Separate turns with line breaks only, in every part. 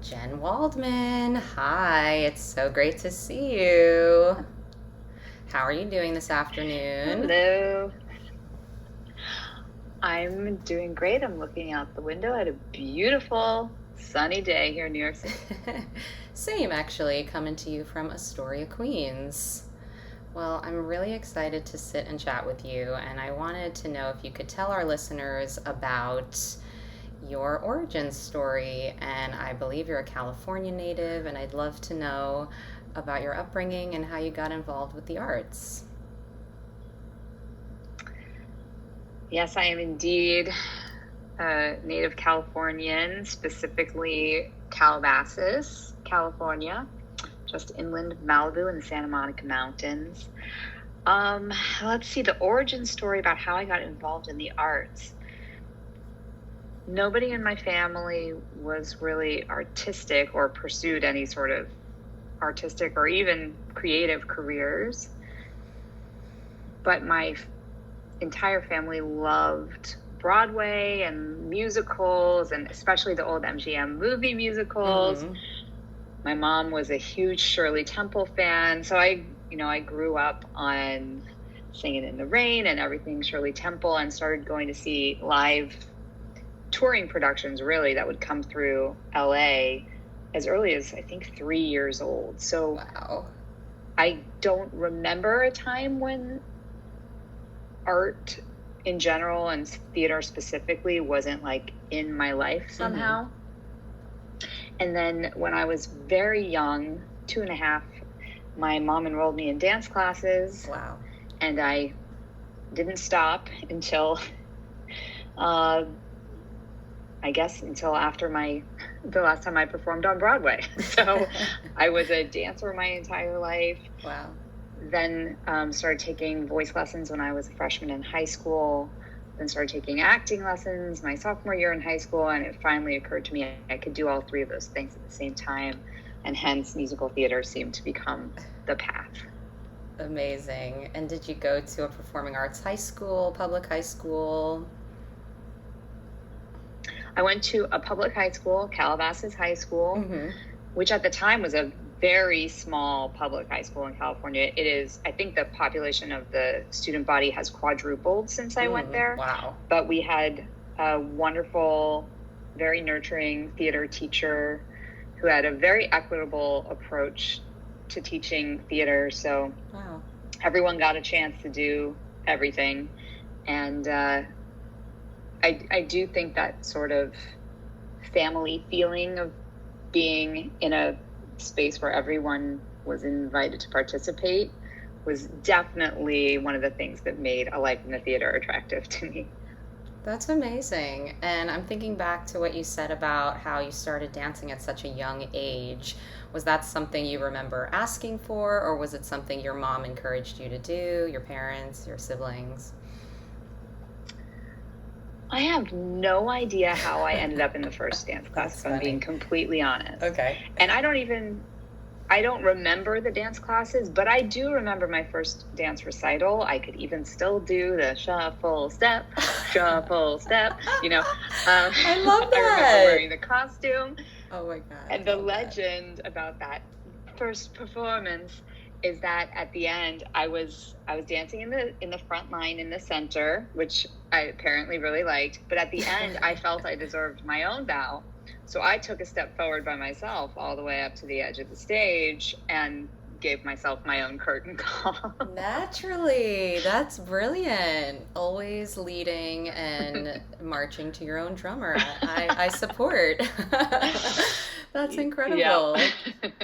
Jen Waldman. Hi, it's so great to see you. How are you doing this afternoon?
Hello. I'm doing great. I'm looking out the window at a beautiful sunny day here in New York City.
Same, actually, coming to you from Astoria, Queens. Well, I'm really excited to sit and chat with you, and I wanted to know if you could tell our listeners about your origin story. And I believe you're a California native, and I'd love to know about your upbringing and how you got involved with the arts.
Yes, I am indeed a native Californian, specifically Calabasas, California, just inland of Malibu in the Santa Monica Mountains. Let's see, the origin story about how I got involved in the arts. Nobody in my family was really artistic or pursued any sort of artistic or even creative careers, but my entire family loved Broadway and musicals, and especially the old MGM movie musicals.
Mm-hmm.
My mom was a huge Shirley Temple fan, so I grew up on Singing in the Rain and everything Shirley Temple, and started going to see live touring productions, really, that would come through LA as early as, I think, 3 years old. So
Wow.
I don't remember a time when art in general and theater specifically wasn't like in my life somehow. Mm-hmm. And then when I was very young, 2.5, my mom enrolled me in dance classes.
Wow.
And I didn't stop until I guess until after the last time I performed on Broadway. So I was a dancer my entire life.
Wow.
Then started taking voice lessons when I was a freshman in high school. Then started taking acting lessons my sophomore year in high school. And it finally occurred to me I could do all three of those things at the same time. And hence musical theater seemed to become the path.
Amazing. And did you go to a performing arts high school, public high school?
I went to a public high school, Calabasas High School, mm-hmm. which at the time was a very small public high school in California. It is, I think the population of the student body has quadrupled since I went there.
Wow.
But we had a wonderful, very nurturing theater teacher who had a very equitable approach to teaching theater. So
wow.
Everyone got a chance to do everything. And I do think that sort of family feeling of being in a space where everyone was invited to participate was definitely one of the things that made a life in the theater attractive to me.
That's amazing. And I'm thinking back to what you said about how you started dancing at such a young age. Was that something you remember asking for, or was it something your mom encouraged you to do, your parents, your siblings?
I have no idea how I ended up in the first dance class, if I'm being completely honest.
Okay.
And I don't remember the dance classes, but I do remember my first dance recital. I could even still do the shuffle step, shuffle step,
I love that.
I remember wearing the costume.
Oh my God.
And the legend about that first performance is that at the end I was dancing in the front line in the center, which I apparently really liked, but at the end I felt I deserved my own bow. So I took a step forward by myself all the way up to the edge of the stage and gave myself my own curtain call. Naturally.
That's brilliant. Always leading and marching to your own drummer. I support. That's incredible.
Yeah.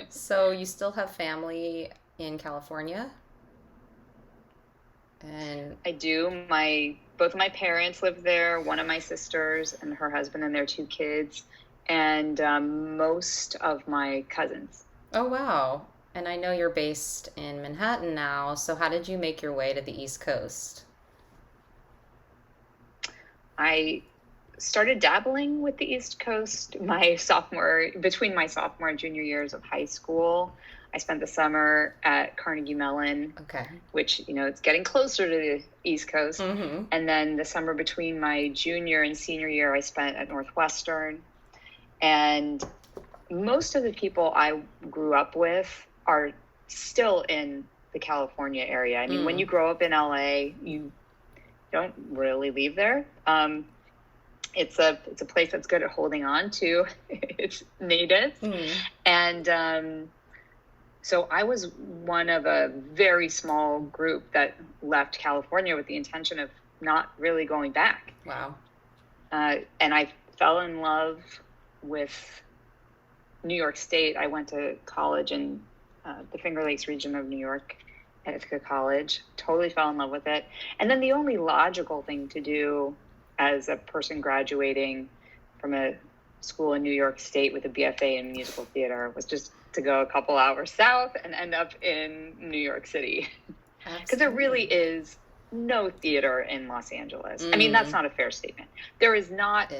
So you still have family in California? And
I do. Both of my parents live there, one of my sisters and her husband and their 2 kids, and most of my cousins.
Oh, wow. And I know you're based in Manhattan now, so how did you make your way to the East Coast?
I started dabbling with the East Coast between my sophomore and junior years of high school. I spent the summer at Carnegie Mellon,
okay,
which, it's getting closer to the East Coast.
Mm-hmm.
And then the summer between my junior and senior year, I spent at Northwestern. And most of the people I grew up with are still in the California area. I mean, when you grow up in LA, you don't really leave there. It's a place that's good at holding on to its natives. And so I was one of a very small group that left California with the intention of not really going back.
Wow.
And I fell in love with New York State. I went to college in the Finger Lakes region of New York at Ithaca College. Totally fell in love with it. And then the only logical thing to do as a person graduating from a school in New York State with a BFA in musical theater was just to go a couple hours south and end up in New York City. Because there really is no theater in Los Angeles. I mean, that's not a fair statement. There is not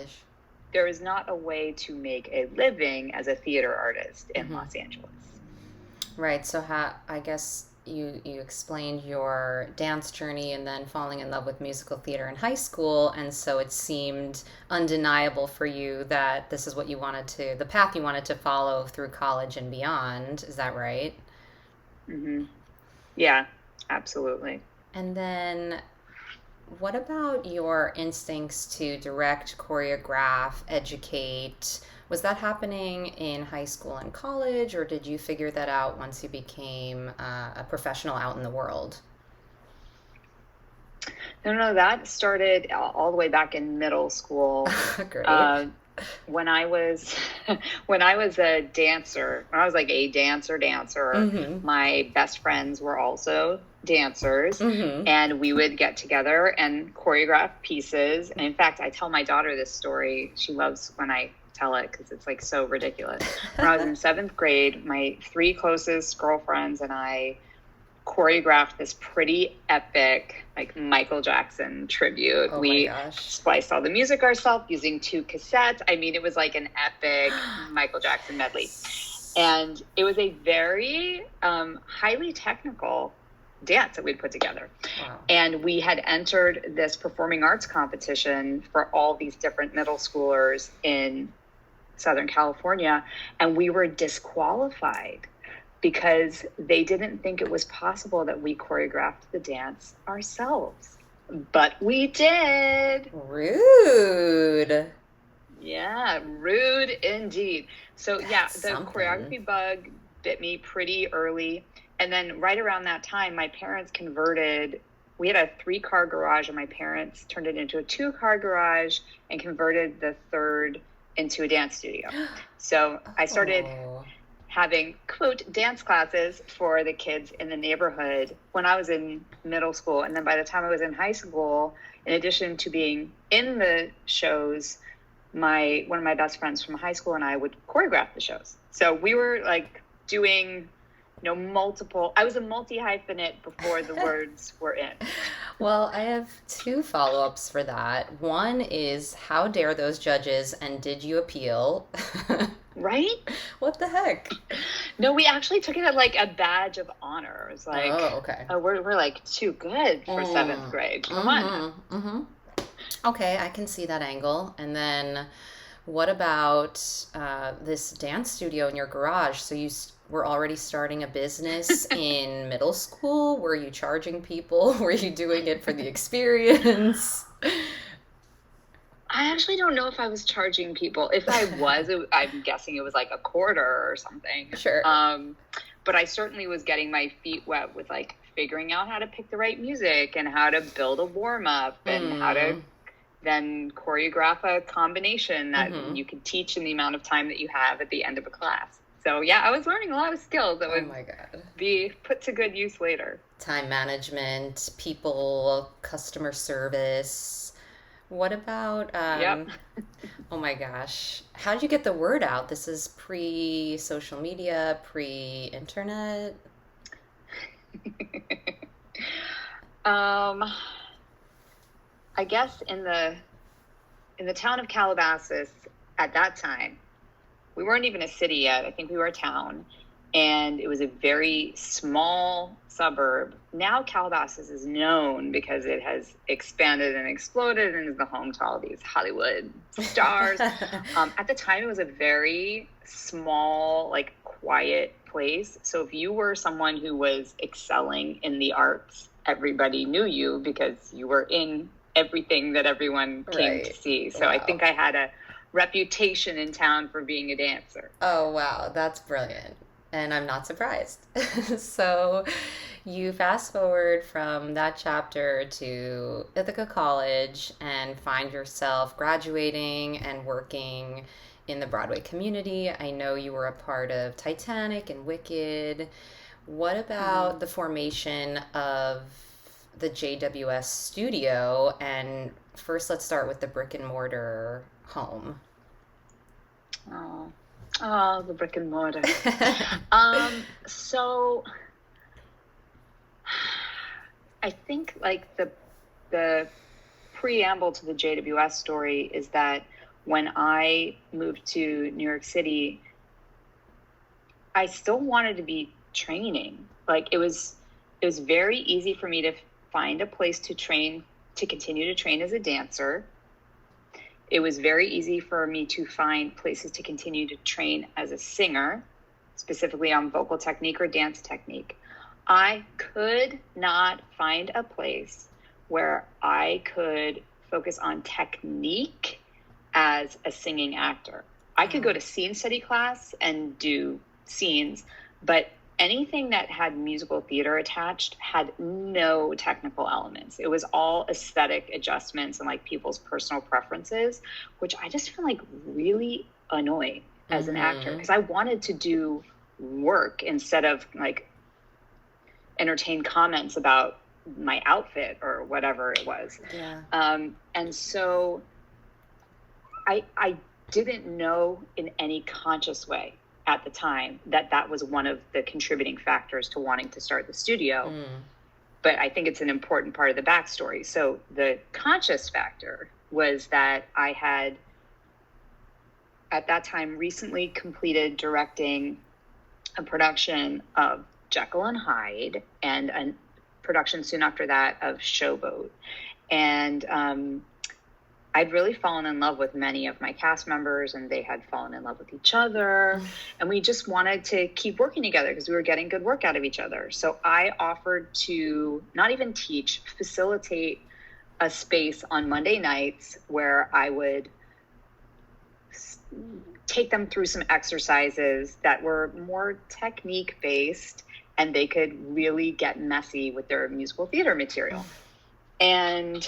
a way to make a living as a theater artist in Los Angeles.
Right. So I guess you explained your dance journey and then falling in love with musical theater in high school, and so it seemed undeniable for you that this is what you wanted to, the path you wanted to follow through college and beyond. Is that right?
Yeah, absolutely.
And then what about your instincts to direct, choreograph, educate? Was that happening in high school and college, or did you figure that out once you became a professional out in the world?
No, that started all the way back in middle school.
Great.
When I was a dancer, when I was like a dancer, my best friends were also dancers, and we would get together and choreograph pieces. And in fact, I tell my daughter this story. She loves when I tell it because it's like so ridiculous. When I was in 7th grade, my 3 closest girlfriends and I choreographed this pretty epic like Michael Jackson tribute. We spliced all the music ourselves using 2 cassettes. I mean, it was like an epic Michael Jackson medley. And it was a very highly technical dance that we'd put together. Wow. And we had entered this performing arts competition for all these different middle schoolers in Southern California, and we were disqualified because they didn't think it was possible that we choreographed the dance ourselves. But we did.
Rude.
Yeah, rude indeed. So yeah, the choreography bug bit me pretty early. And then right around that time, my parents converted. We had a 3-car garage, and my parents turned it into a 2-car garage and converted the 3rd into a dance studio. So I started having, quote, dance classes for the kids in the neighborhood when I was in middle school. And then by the time I was in high school, in addition to being in the shows, one of my best friends from high school and I would choreograph the shows. So we were like doing multiple. I was a multi-hyphenate before the words were in.
Well, I have 2 follow-ups for that. One is, how dare those judges, and did you appeal?
Right?
What the heck?
No, we actually took it as like a badge of honor. It was like,
okay.
We're like too good for 7th grade. Come on.
Okay, I can see that angle. And then what about this dance studio in your garage? So you were already starting a business in middle school? Were you charging people? Were you doing it for the experience?
I actually don't know if I was charging people. If I was, I'm guessing it was like a quarter or something.
Sure.
But I certainly was getting my feet wet with like figuring out how to pick the right music and how to build a warm up and how to then choreograph a combination that you can teach in the amount of time that you have at the end of a class. So yeah, I was learning a lot of skills that would be put to good use later.
Time management, people, customer service. What about, oh my gosh, how did you get the word out? This is pre-social media, pre-internet?
I guess in the town of Calabasas at that time, we weren't even a city yet. I think we were a town. and it was a very small suburb. Now Calabasas is known because it has expanded and exploded and is the home to all these Hollywood stars. At the time, it was a very small, like, quiet place. So if you were someone who was excelling in the arts, everybody knew you because you were in everything that everyone came to see. So I think I had a reputation in town for being a dancer.
Oh, wow. That's brilliant. And I'm not surprised. So you fast forward from that chapter to Ithaca College and find yourself graduating and working in the Broadway community. I know you were a part of Titanic and Wicked. What about the formation of the JWS studio? And first, let's start with the brick and mortar home.
Oh, the brick and mortar. So I think, like, the preamble to the JWS story is that when I moved to New York City, I still wanted to be training. Like, it was very easy for me to find a place to train, to continue to train as a dancer. It was very easy for me to find places to continue to train as a singer, specifically on vocal technique or dance technique. I could not find a place where I could focus on technique as a singing actor. I could go to scene study class and do scenes, but anything that had musical theater attached had no technical elements. It was all aesthetic adjustments and, like, people's personal preferences, which I just found, like, really annoying as an actor, because I wanted to do work instead of, like, entertain comments about my outfit or whatever it was. And so I didn't know in any conscious way at the time that was one of the contributing factors to wanting to start the studio. But I think it's an important part of the backstory. So the conscious factor was that I had, at that time, recently completed directing a production of Jekyll and Hyde and a production soon after that of Showboat. And I'd really fallen in love with many of my cast members, and they had fallen in love with each other. And we just wanted to keep working together because we were getting good work out of each other. So I offered to not even teach, facilitate a space on Monday nights where I would take them through some exercises that were more technique based, and they could really get messy with their musical theater material. And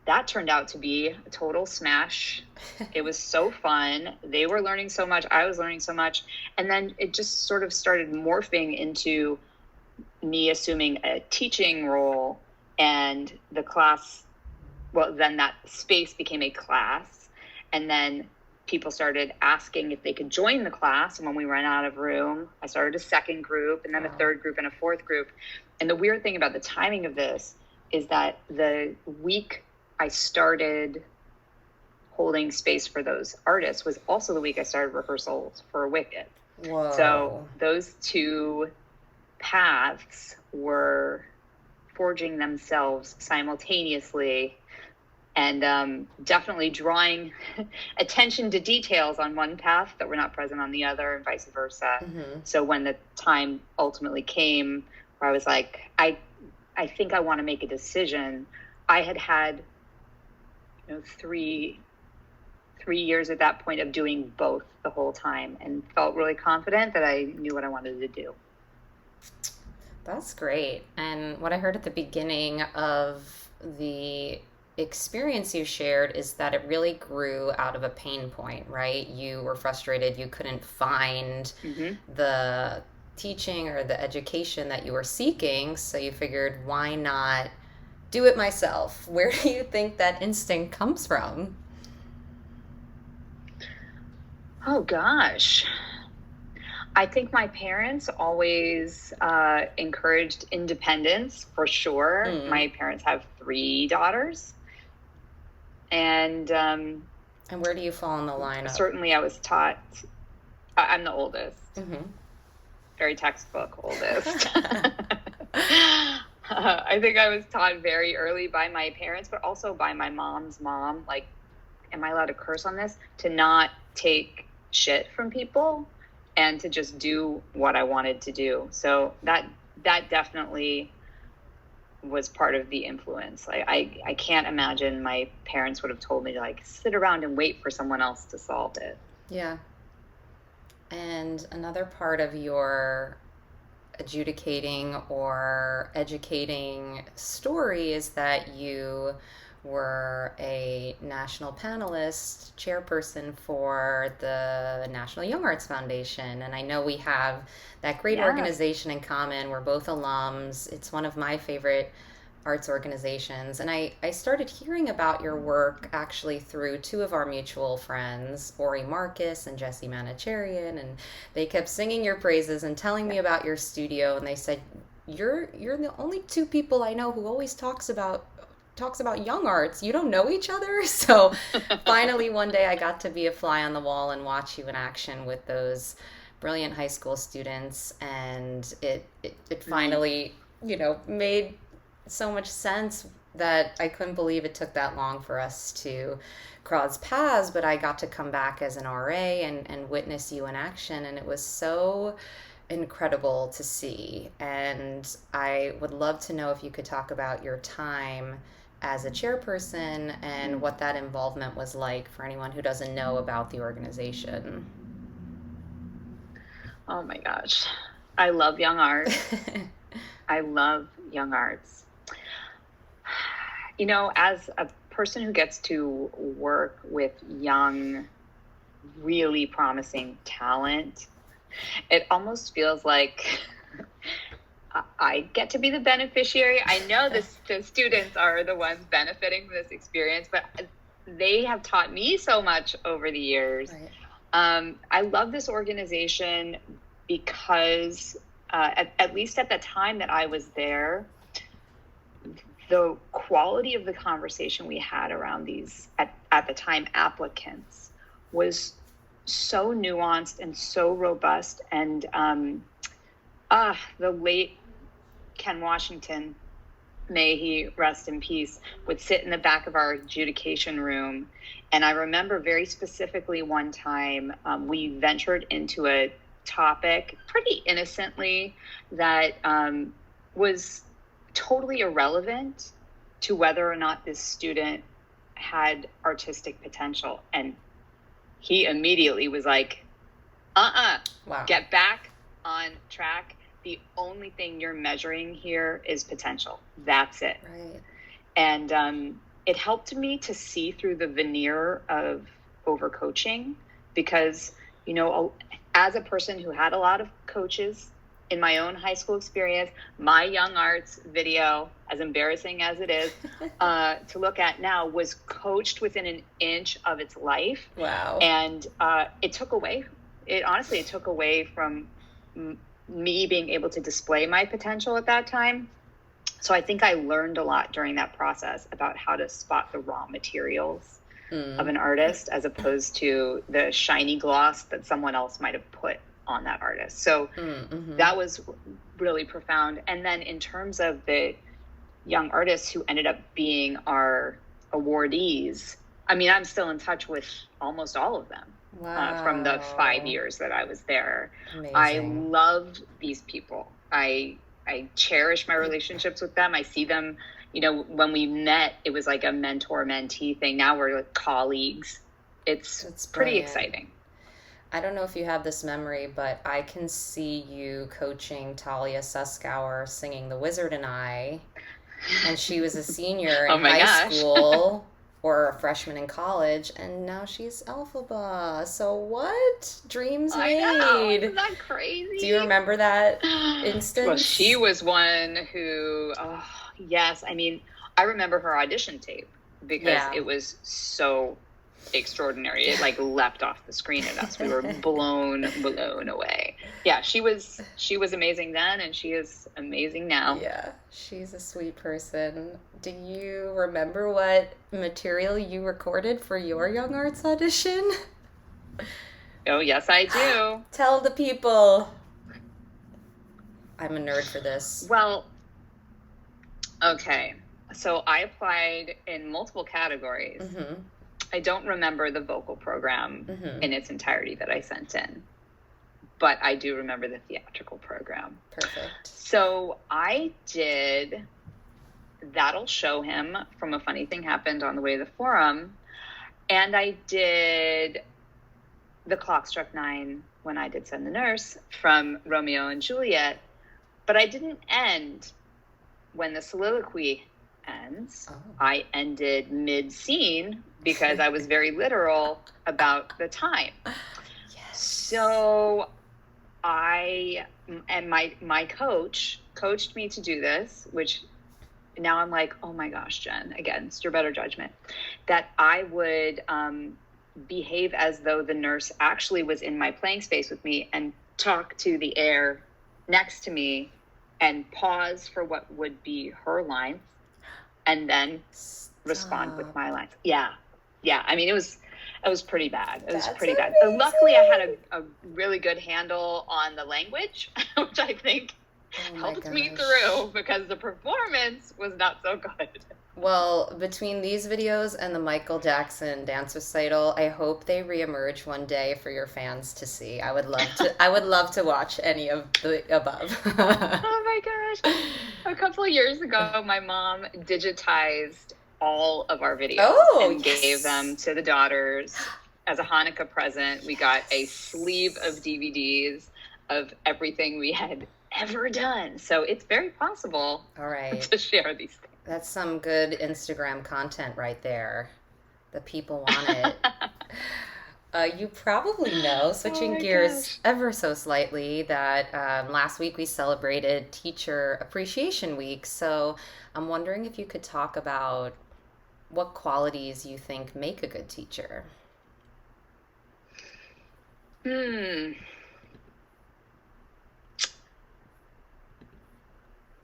that turned out to be a total smash. It was so fun. They were learning so much. I was learning so much. And then it just sort of started morphing into me assuming a teaching role, and the class, well, then that space became a class. And then people started asking if they could join the class. And when we ran out of room, I started a second group, and then a third group, and a fourth group. And the weird thing about the timing of this is that the week I started holding space for those artists was also the week I started rehearsals for Wicked.
Whoa.
So those two paths were forging themselves simultaneously, and definitely drawing attention to details on one path that were not present on the other, and vice versa. So when the time ultimately came where I was like, I think I want to make a decision, I had 3 years at that point of doing both the whole time, and felt really confident that I knew what I wanted to do.
That's great. And what I heard at the beginning of the experience you shared is that it really grew out of a pain point, right? You were frustrated, you couldn't find the teaching or the education that you were seeking, so you figured, why not do it myself? Where do you think that instinct comes from?
Oh gosh, I think my parents always encouraged independence, for sure. My parents have 3 daughters, and
where do you fall in the lineup?
Certainly I was taught, I'm the oldest. very textbook oldest. I think I was taught very early by my parents, but also by my mom's mom, like, am I allowed to curse on this? To not take shit from people and to just do what I wanted to do. So that definitely was part of the influence. I can't imagine my parents would have told me to like sit around and wait for someone else to solve it.
Yeah. And another part of your adjudicating or educating story is that you were a national panelist, chairperson for the National Young Arts Foundation. And I know we have that great organization in common. We're both alums. It's one of my favorite arts organizations. And I started hearing about your work actually through two of our mutual friends, Ori Marcus and Jesse Manicherian, and they kept singing your praises and telling me about your studio. And they said, you're the only two people I know who always talks about young arts. You don't know each other. So finally one day I got to be a fly on the wall and watch you in action with those brilliant high school students, and it finally, made so much sense that I couldn't believe it took that long for us to cross paths. But I got to come back as an RA and witness you in action, and it was so incredible to see. And I would love to know if you could talk about your time as a chairperson and what that involvement was like for anyone who doesn't know about the organization.
Oh my gosh. I love young arts. I love young arts. As a person who gets to work with young, really promising talent, it almost feels like I get to be the beneficiary. I know the students are the ones benefiting from this experience, but they have taught me so much over the years. Right. I love this organization because at least at the time that I was there, the quality of the conversation we had around these, at the time, applicants was so nuanced and so robust. And the late Ken Washington, may he rest in peace, would sit in the back of our adjudication room. And I remember very specifically one time we ventured into a topic pretty innocently that was totally irrelevant to whether or not this student had artistic potential. And he immediately was like, wow. Get back on track. The only thing you're measuring here is potential. That's it. Right. And it helped me to see through the veneer of overcoaching because, as a person who had a lot of coaches in my own high school experience, my young arts video, as embarrassing as it is, to look at now, was coached within an inch of its life. Wow. And it took away from me being able to display my potential at that time. So I think I learned a lot during that process about how to spot the raw materials of an artist as opposed to the shiny gloss that someone else might have put on that artist. So that was really profound. And then in terms of the young artists who ended up being our awardees, I mean, I'm still in touch with almost all of them. Wow. From the 5 years that I was there. Amazing. I love these people. I cherish my relationships with them. I see them, when we met, it was like a mentor-mentee thing. Now we're like colleagues. It's pretty exciting.
I don't know if you have this memory, but I can see you coaching Talia Suskauer singing The Wizard and I. And she was a senior in high school. Or a freshman in college, and now she's Elphaba. So what? Dreams made.
I know. Isn't that crazy?
Do you remember that instance?
Well, she was one who, yes. I mean, I remember her audition tape because it was so extraordinary. It like leapt off the screen at us. We were blown away. Yeah, she was amazing then, and she is amazing now.
Yeah, she's a sweet person. Do you remember what material you recorded for your Young Arts audition?
Oh, yes, I do.
Tell the people. I'm a nerd for this.
Well, okay. So I applied in multiple categories.
Mm-hmm.
I don't remember the vocal program
Mm-hmm.
in its entirety that I sent in, but I do remember the theatrical program.
Perfect.
So I did That'll Show Him from A Funny Thing Happened on the Way to the Forum, and I did The Clock Struck 9 when I did Send the Nurse from Romeo and Juliet, but I didn't end when the soliloquy ends.
Oh.
I ended mid-scene because I was very literal about the time.
Yes.
So my coach coached me to do this, which now I'm like, oh my gosh, Jen, against your better judgment, that I would behave as though the nurse actually was in my playing space with me and talk to the air next to me and pause for what would be her lines and then respond with my lines. Yeah. I mean, it was pretty bad. It was pretty bad. Luckily, I had a really good handle on the language, which I think helped me through, because the performance was not so good.
Well, between these videos and the Michael Jackson dance recital, I hope they reemerge one day for your fans to see. I would love to watch any of the above.
Oh my gosh. A couple of years ago, my mom digitized all of our videos and gave them to the daughters as a Hanukkah present. We got a sleeve of DVDs of everything we had ever done. So it's very possible to share these things.
That's some good Instagram content right there. The people want it. You probably know, switching gears ever so slightly, that last week we celebrated Teacher Appreciation Week. So I'm wondering if you could talk about what qualities you think make a good teacher.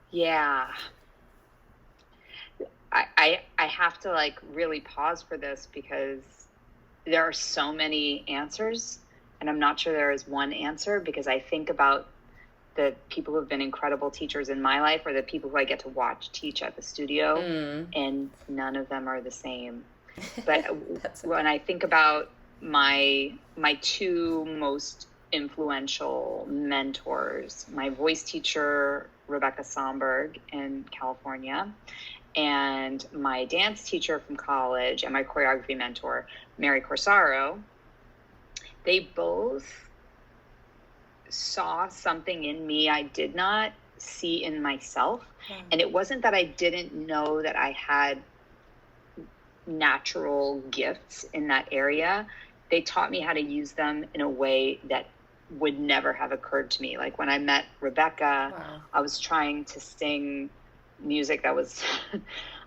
Yeah. I have to really pause for this, because there are so many answers, and I'm not sure there is one answer, because I think about the people who have been incredible teachers in my life, or the people who I get to watch teach at the studio, and none of them are the same. But when I think about my two most influential mentors, my voice teacher, Rebecca Somberg in California, and my dance teacher from college, and my choreography mentor, Mary Corsaro, they both saw something in me I did not see in myself. And it wasn't that I didn't know that I had natural gifts in that area. They taught me how to use them in a way that would never have occurred to me. Like when I met Rebecca, I was trying to sing music that was,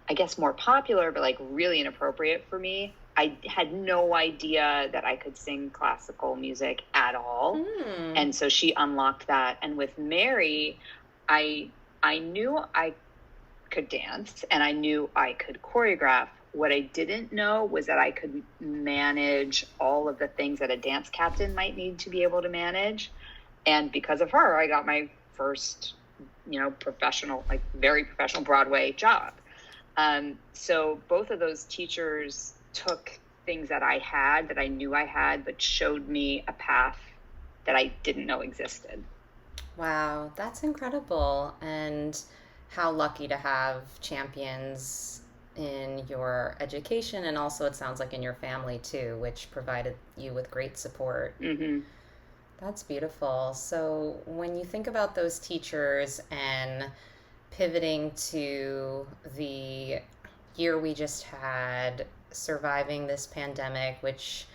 I guess, more popular, but really inappropriate for me. I had no idea that I could sing classical music at all. And so she unlocked that. And with Mary, I knew I could dance and I knew I could choreograph. What I didn't know was that I could manage all of the things that a dance captain might need to be able to manage. And because of her, I got my first, professional, very professional Broadway job. So both of those teachers took things that I had, that I knew I had, but showed me a path that I didn't know existed.
Wow, that's incredible. And how lucky to have champions in your education, and also it sounds like in your family too, which provided you with great support. That's beautiful. So when you think about those teachers and pivoting to the year we just had, surviving this pandemic, which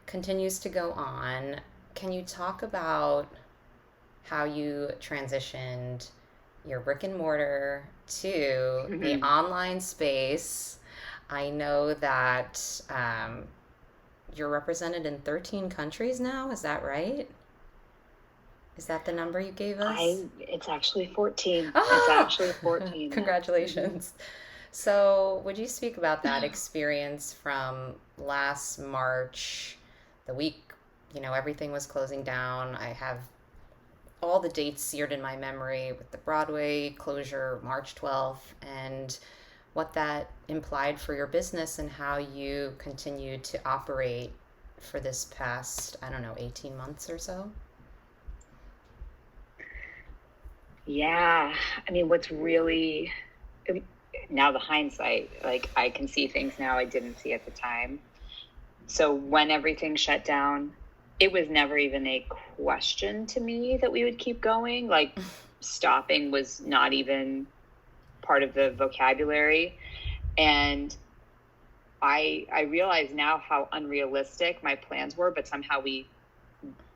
continues to go on, can you talk about how you transitioned your brick and mortar to the online space? I know that you're represented in 13 countries now. Is that right? Is that the number you gave us?
It's actually 14. It's actually 14.
Congratulations. So would you speak about that experience from last March, the week, everything was closing down? I have all the dates seared in my memory with the Broadway closure March 12th and what that implied for your business and how you continued to operate for this past, I don't know, 18 months or so.
Yeah. I mean, what's really, now the hindsight, like I can see things now I didn't see at the time. So when everything shut down, it was never even a question to me that we would keep going. Like stopping was not even part of the vocabulary. And I realize now how unrealistic my plans were, but somehow we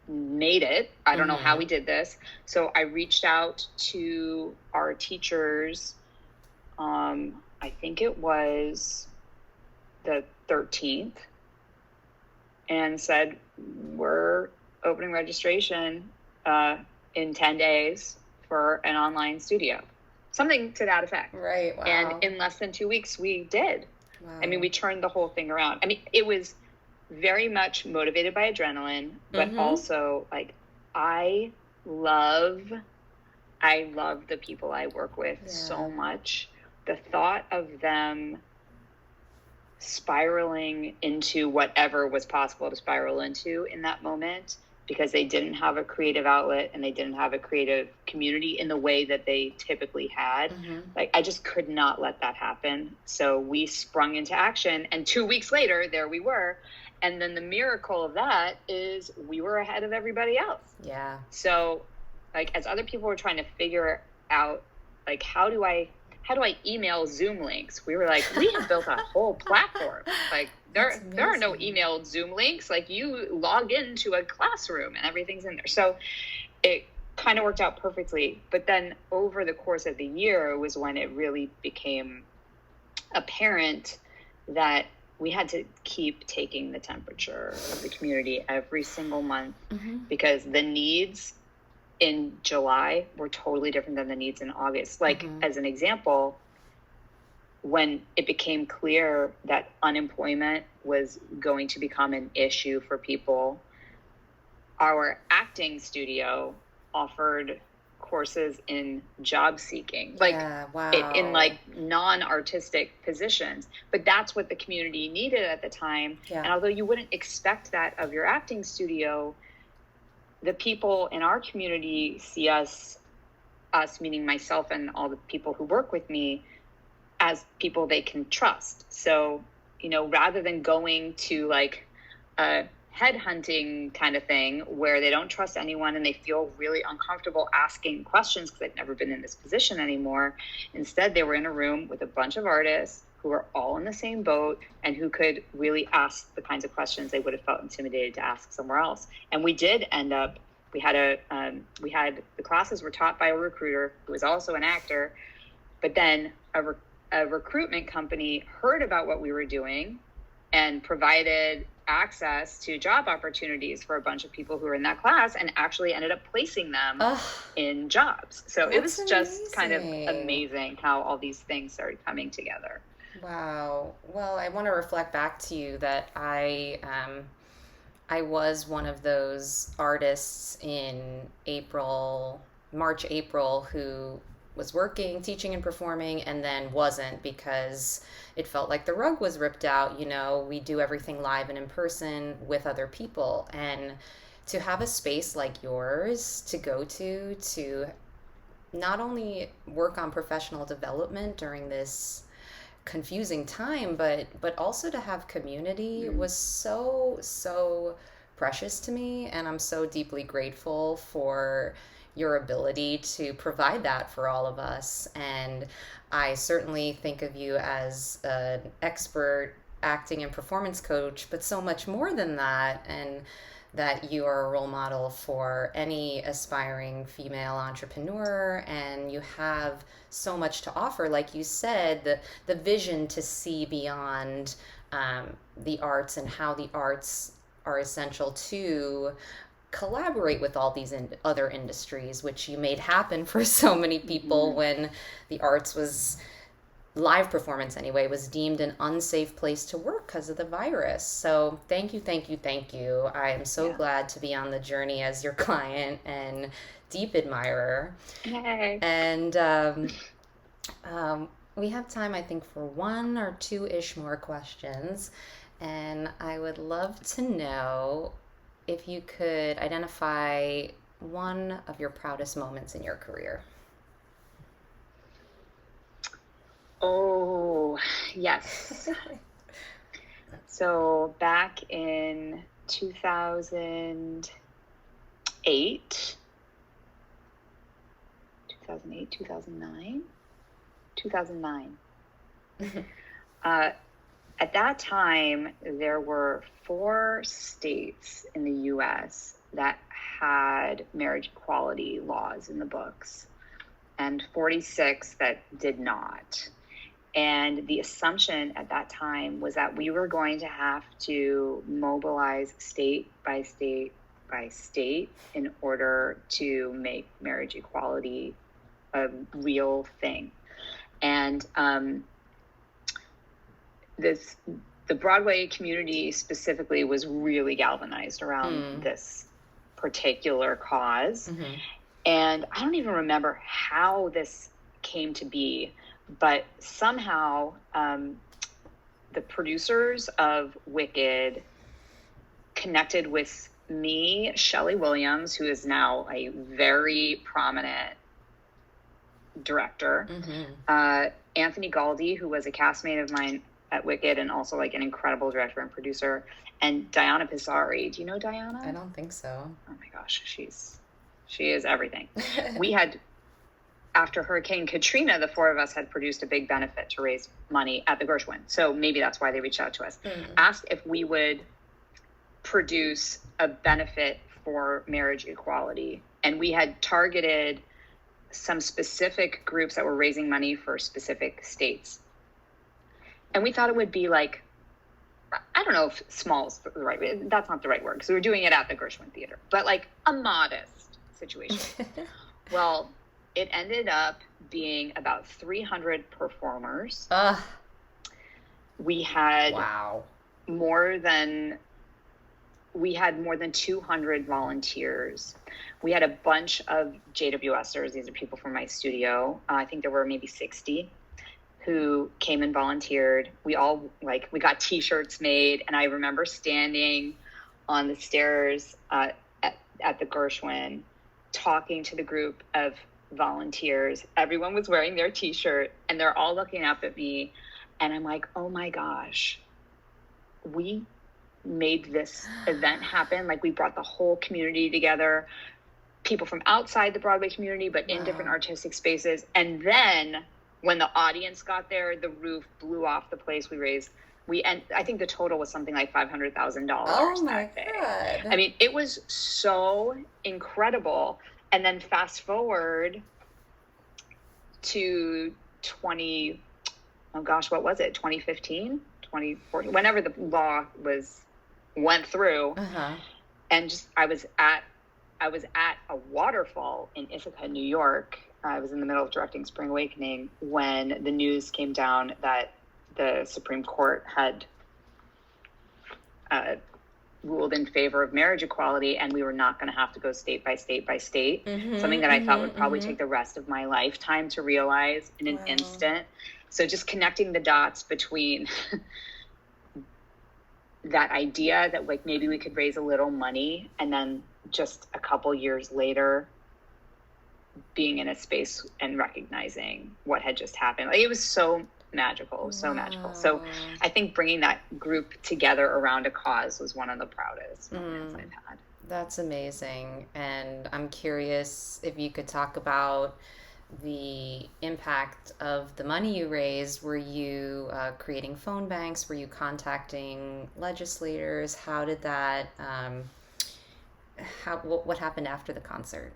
made it. I don't know how we did this. So I reached out to our teachers. I think it was the 13th, and said, we're opening registration in 10 days for an online studio. Something to that effect.
Right. Wow.
And in less than 2 weeks, we did. Wow. I mean, we turned the whole thing around. I mean, it was very much motivated by adrenaline, but also like I love the people I work with so much. The thought of them spiraling into whatever was possible to spiral into in that moment, because they didn't have a creative outlet and they didn't have a creative community in the way that they typically had. Like, I just could not let that happen. So we sprung into action, and 2 weeks later, there we were. And then the miracle of that is we were ahead of everybody else.
Yeah.
So like, as other people were trying to figure out, like, how do I email Zoom links? We were like, we have built a whole platform. Like, there are no emailed Zoom links. Like, you log into a classroom and everything's in there. So it kind of worked out perfectly. But then over the course of the year was when it really became apparent that we had to keep taking the temperature of the community every single month, because the needs in July were totally different than the needs in August. Like, as an example, when it became clear that unemployment was going to become an issue for people, our acting studio offered courses in job seeking, like in like non-artistic positions. But that's what the community needed at the time. Yeah. And although you wouldn't expect that of your acting studio, the people in our community see us meaning myself and all the people who work with me, as people they can trust. So, you know, rather than going to like a headhunting kind of thing where they don't trust anyone and they feel really uncomfortable asking questions because they've never been in this position anymore, instead they were in a room with a bunch of artists who were all in the same boat and who could really ask the kinds of questions they would have felt intimidated to ask somewhere else. And we did end up, we had the classes were taught by a recruiter who was also an actor, but then a recruitment company heard about what we were doing and provided access to job opportunities for a bunch of people who were in that class, and actually ended up placing them in jobs. So it was just kind of amazing how all these things started coming together.
Wow. Well, I want to reflect back to you that I was one of those artists in March, April, who was working, teaching and performing, and then wasn't because it felt like the rug was ripped out. You know, we do everything live and in person with other people. And to have a space like yours to go to not only work on professional development during this confusing time, but also to have community was so precious to me. And I'm so deeply grateful for your ability to provide that for all of us. And I certainly think of you as an expert acting and performance coach, but so much more than that, and that you are a role model for any aspiring female entrepreneur, and you have so much to offer. Like you said, the vision to see beyond the arts and how the arts are essential to collaborate with all these other industries, which you made happen for so many people when the arts was, live performance anyway, was deemed an unsafe place to work because of the virus. So thank you, thank you, thank you. I am so glad to be on the journey as your client and deep admirer.
Yay.
And we have time, I think, for one or two-ish more questions. And I would love to know if you could identify one of your proudest moments in your career.
Oh, yes. So back in 2008, 2009. At that time, there were 4 states in the U.S. that had marriage equality laws in the books, and 46 that did not. And the assumption at that time was that we were going to have to mobilize state by state by state in order to make marriage equality a real thing. And the Broadway community specifically was really galvanized around this particular cause. Mm-hmm. And I don't even remember how this came to be, but somehow the producers of Wicked connected with me, Shelley Williams, who is now a very prominent director, Anthony Galdi, who was a castmate of mine at Wicked and also like an incredible director and producer, and Diana Pizzari. Do you know Diana?
I don't think so.
Oh my gosh, she is everything. We had, after Hurricane Katrina, the 4 of us had produced a big benefit to raise money at the Gershwin. So maybe that's why they reached out to us. Asked if we would produce a benefit for marriage equality. And we had targeted some specific groups that were raising money for specific states. And we thought it would be like, I don't know if small is the right, that's not the right word, because we were doing it at the Gershwin Theater, but like a modest situation. Well, it ended up being about 300 performers. We had more than 200 volunteers. We had a bunch of JWSers. These are people from my studio. I think there were maybe 60 who came and volunteered. We got t-shirts made. And I remember standing on the stairs at the Gershwin, talking to the group of volunteers. Everyone was wearing their t-shirt and they're all looking up at me. And I'm like, oh my gosh, we made this event happen. Like, we brought the whole community together, people from outside the Broadway community, but in different artistic spaces. And then when the audience got there, the roof blew off the place. I think the total was something like $500,000.
Oh my God.
I mean, it was so incredible. And then fast forward to 2015, 2014, whenever the law went through. And just, I was at a waterfall in Ithaca, New York. I was in the middle of directing Spring Awakening when the news came down that the Supreme Court had ruled in favor of marriage equality, and we were not going to have to go state by state by state. Something that I thought would probably take the rest of my lifetime to realize in an instant. So just connecting the dots between that idea that like maybe we could raise a little money, and then just a couple years later being in a space and recognizing what had just happened. Like, it was so magical, magical. So I think bringing that group together around a cause was one of the proudest moments I've had.
That's amazing. And I'm curious if you could talk about the impact of the money you raised. Were you creating phone banks? Were you contacting legislators? How did that, what happened after the concert?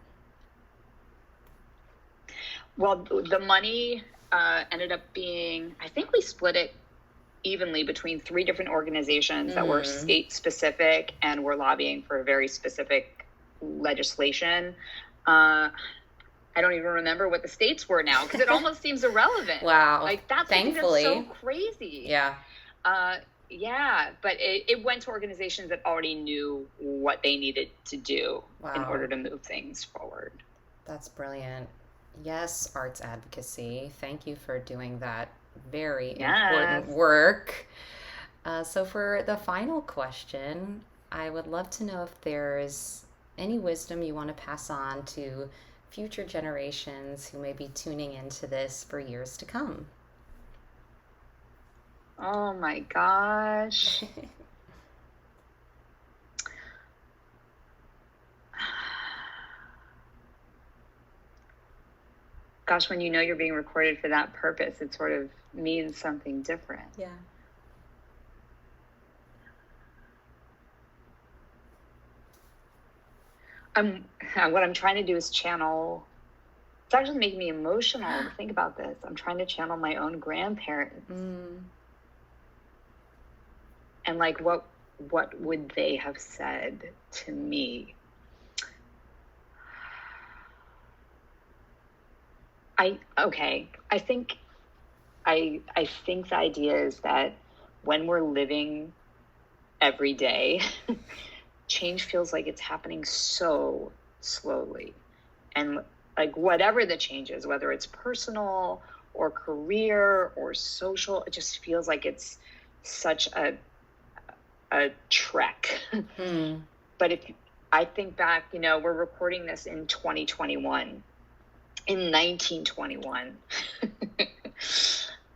Well, the money ended up being, I think we split it evenly between 3 different organizations that were state specific and were lobbying for very specific legislation. I don't even remember what the states were now because it almost seems irrelevant.
Wow.
Like that's
Thankfully.
That's so crazy.
Yeah.
Yeah, but it went to organizations that already knew what they needed to do in order to move things forward.
That's brilliant. Yes, arts advocacy. Thank you for doing that very important work. So for the final question, I would love to know if there's any wisdom you want to pass on to future generations who may be tuning into this for years to come.
Oh my gosh. Gosh, when you know you're being recorded for that purpose, it sort of means something different.
Yeah.
What I'm trying to do is channel. It's actually making me emotional to think about this. I'm trying to channel my own grandparents. And like, what would they have said to me? I think the idea is that when we're living every day, change feels like it's happening so slowly. And like whatever the change is, whether it's personal or career or social, it just feels like it's such a trek. But if I think back, we're recording this in 2021. In 1921,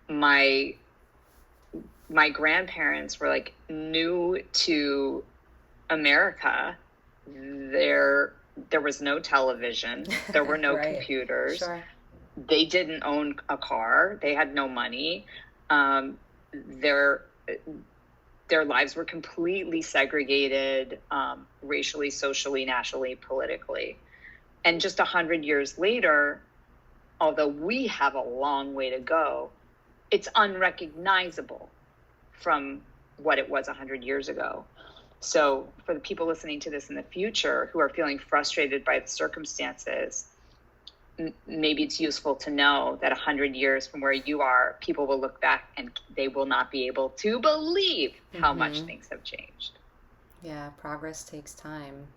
my grandparents were like new to America. There was no television. There were no computers.
Sure.
They didn't own a car. They had no money. Their lives were completely segregated, racially, socially, nationally, politically. And just 100 years later, although we have a long way to go, it's unrecognizable from what it was 100 years ago. So for the people listening to this in the future who are feeling frustrated by the circumstances, maybe it's useful to know that 100 years from where you are, people will look back and they will not be able to believe how much things have changed.
Yeah, progress takes time.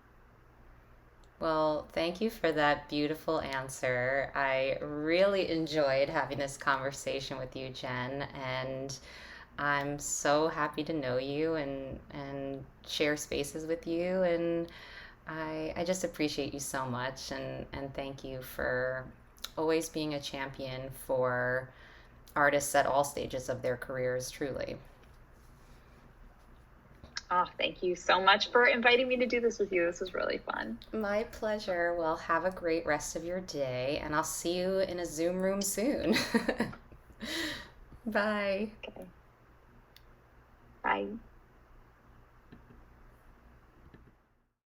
Well, thank you for that beautiful answer. I really enjoyed having this conversation with you, Jen, and I'm so happy to know you and share spaces with you, and I just appreciate you so much, and thank you for always being a champion for artists at all stages of their careers, truly.
Oh, thank you so much for inviting me to do this with you. This was really fun.
My pleasure. Well, have a great rest of your day, and I'll see you in a Zoom room soon. Bye.
Okay. Bye.